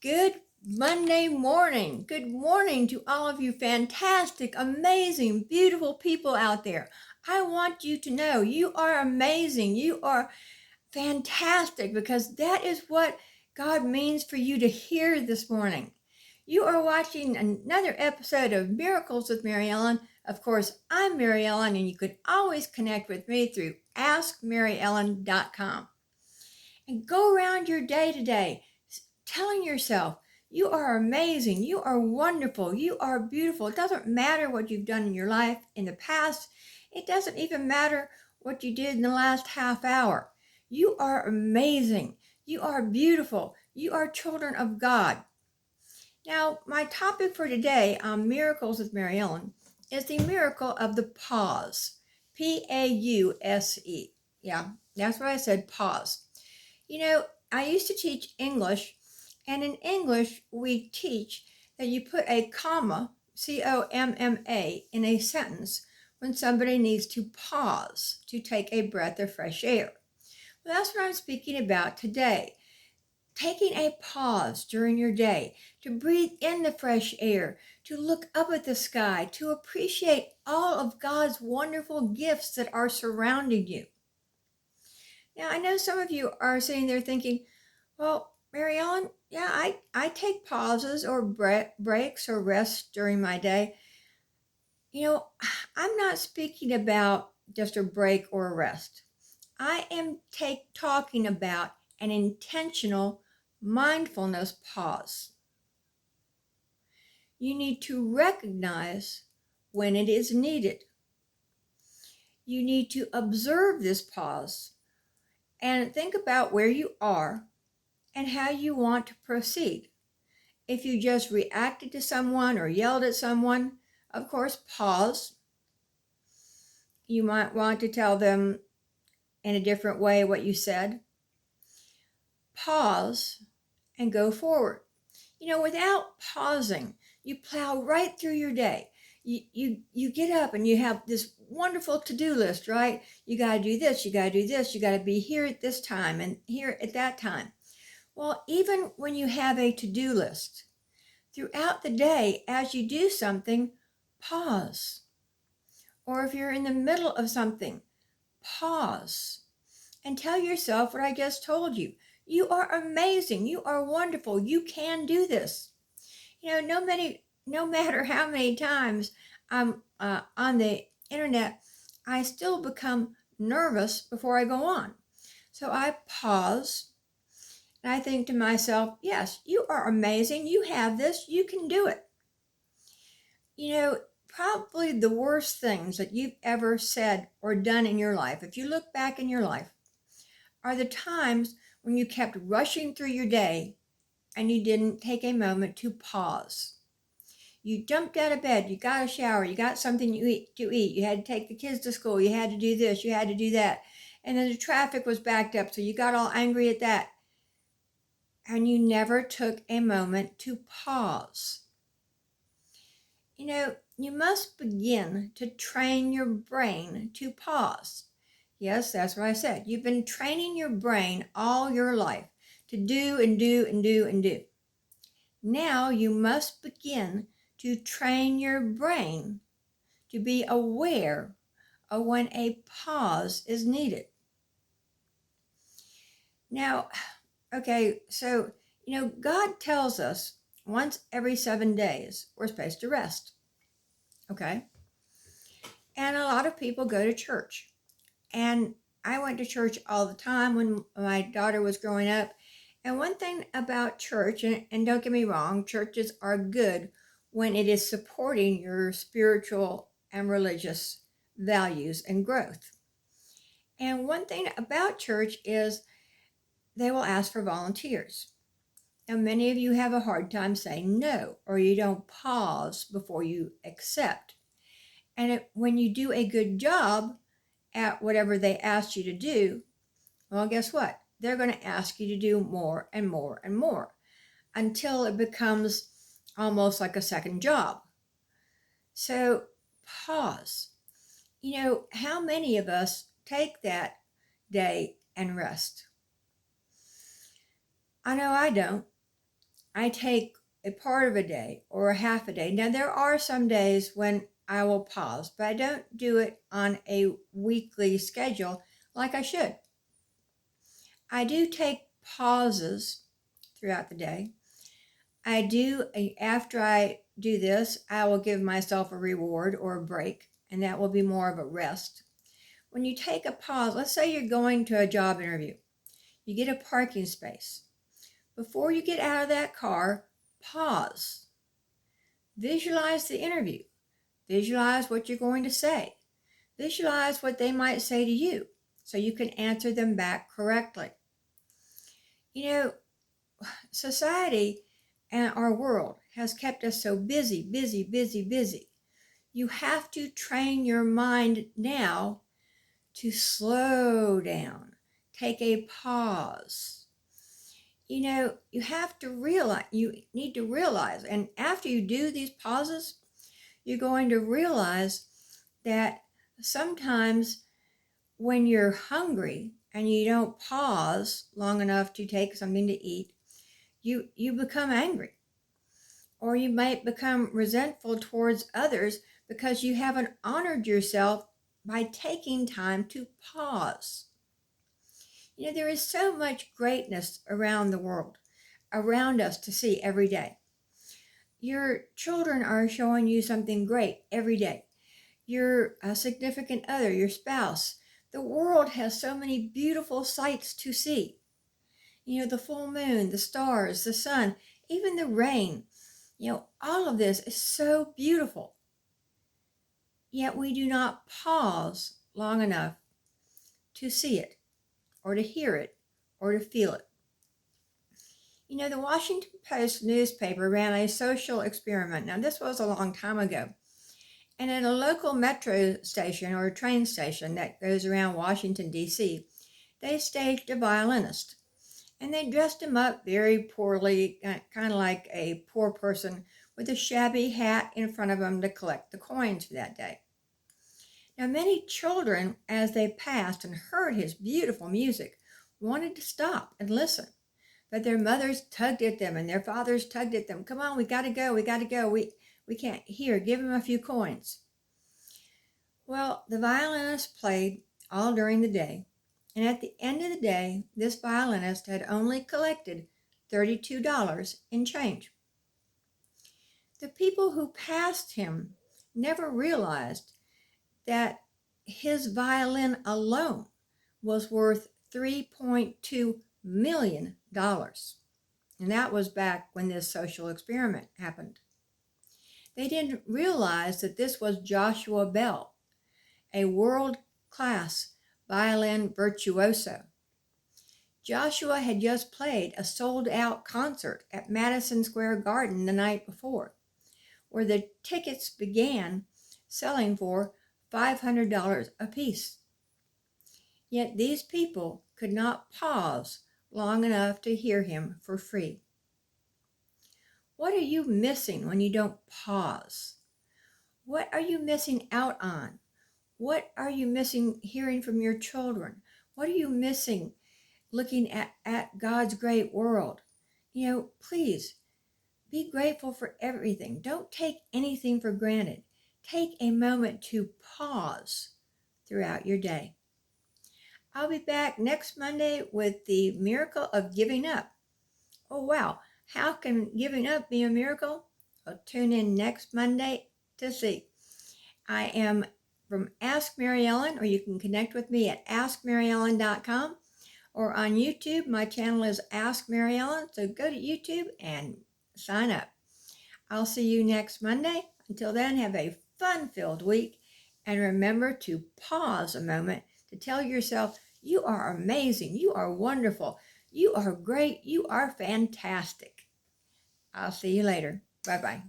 Good Monday morning. Good morning to all of you fantastic, amazing, beautiful people out there. I want you to know you are amazing. You are fantastic because that is what God means for you to hear this morning. You are watching another episode of Miracles with Mary Ellen. Of course, I'm Mary Ellen, and you can always connect with me through AskMaryEllen.com. And go around your day today telling yourself, you are amazing, you are wonderful, you are beautiful. It doesn't matter what you've done in your life in the past. It doesn't even matter what you did in the last half hour. You are amazing. You are beautiful. You are children of God. Now, my topic for today on Miracles with Mary Ellen is the miracle of the pause. Pause. Yeah, that's what I said, pause. You know, I used to teach English, and in English, we teach that you put a comma, COMMA, in a sentence when somebody needs to pause to take a breath of fresh air. Well, that's what I'm speaking about today. Taking a pause during your day to breathe in the fresh air, to look up at the sky, to appreciate all of God's wonderful gifts that are surrounding you. Now, I know some of you are sitting there thinking, well, Mary Ellen, yeah, I take pauses or breaks or rests during my day. You know, I'm not speaking about just a break or a rest. I am talking about an intentional mindfulness pause. You need to recognize when it is needed. You need to observe this pause and think about where you are and how you want to proceed. If you just reacted to someone or yelled at someone, of course, pause. You might want to tell them in a different way what you said. Pause and go forward. You know, without pausing, you plow right through your day. You get up and you have this wonderful to-do list, right? You got to do this, you got to do this, you got to be here at this time and here at that time. Well, even when you have a to-do list, throughout the day, as you do something, pause. Or if you're in the middle of something, pause and tell yourself what I just told you. You are amazing. You are wonderful. You can do this. You know, no matter how many times I'm on the internet, I still become nervous before I go on. So I pause and I think to myself, yes, you are amazing. You have this. You can do it. You know, probably the worst things that you've ever said or done in your life, if you look back in your life, are the times when you kept rushing through your day and you didn't take a moment to pause. You jumped out of bed, you got a shower, you got something to eat, you had to take the kids to school, you had to do this, you had to do that. And then the traffic was backed up, so you got all angry at that. And you never took a moment to pause. You know, you must begin to train your brain to pause. Yes, that's what I said. You've been training your brain all your life to do and do and do and do. Now you must begin to train your brain to be aware of when a pause is needed. Now, okay, so, you know, God tells us once every 7 days we're supposed to rest. Okay? And a lot of people go to church. And I went to church all the time when my daughter was growing up. And one thing about church, and don't get me wrong, churches are good when it is supporting your spiritual and religious values and growth. And one thing about church is they will ask for volunteers. Now, many of you have a hard time saying no, or you don't pause before you accept. And when you do a good job at whatever they asked you to do, well, guess what? They're going to ask you to do more and more and more until it becomes almost like a second job. So pause. You know, how many of us take that day and rest? I know I don't. I take a part of a day or a half a day. Now, there are some days when I will pause, but I don't do it on a weekly schedule like I should. I do take pauses throughout the day. After I do this, I will give myself a reward or a break, and that will be more of a rest. When you take a pause, let's say you're going to a job interview, you get a parking space. Before you get out of that car, pause. Visualize the interview. Visualize what you're going to say. Visualize what they might say to you so you can answer them back correctly. You know, society and our world has kept us so busy, busy, busy, busy. You have to train your mind now to slow down, take a pause. You know, you need to realize, and after you do these pauses, you're going to realize that sometimes when you're hungry and you don't pause long enough to take something to eat, you become angry, or you might become resentful towards others because you haven't honored yourself by taking time to pause. You know, there is so much greatness around the world, around us to see every day. Your children are showing you something great every day. Your significant other, your spouse. The world has so many beautiful sights to see. You know, the full moon, the stars, the sun, even the rain. You know, all of this is so beautiful. Yet we do not pause long enough to see it, or to hear it, or to feel it. You know, the Washington Post newspaper ran a social experiment. Now, this was a long time ago. And at a local metro station or a train station that goes around Washington, D.C., they staged a violinist. And they dressed him up very poorly, kind of like a poor person with a shabby hat in front of him to collect the coins for that day. Now, many children, as they passed and heard his beautiful music, wanted to stop and listen. But their mothers tugged at them and their fathers tugged at them. Come on, we got to go, we got to go. We can't hear. Give him a few coins. Well, the violinist played all during the day. And at the end of the day, this violinist had only collected $32 in change. The people who passed him never realized that his violin alone was worth $3.2 million. And that was back when this social experiment happened. They didn't realize that this was Joshua Bell, a world-class violin virtuoso. Joshua had just played a sold-out concert at Madison Square Garden the night before, where the tickets began selling for $500 apiece. Yet these people could not pause long enough to hear him for free. What are you missing when you don't pause? What are you missing out on? What are you missing hearing from your children? What are you missing looking at God's great world? You know, please be grateful for everything. Don't take anything for granted. Take a moment to pause throughout your day. I'll be back next Monday with the miracle of giving up. Oh, wow. How can giving up be a miracle? Well, tune in next Monday to see. I am from Ask Mary Ellen, or you can connect with me at askmaryellen.com, or on YouTube. My channel is Ask Mary Ellen, so go to YouTube and sign up. I'll see you next Monday. Until then, have a fun-filled week, and remember to pause a moment to tell yourself, you are amazing, you are wonderful, you are great, you are fantastic. I'll see you later. Bye-bye.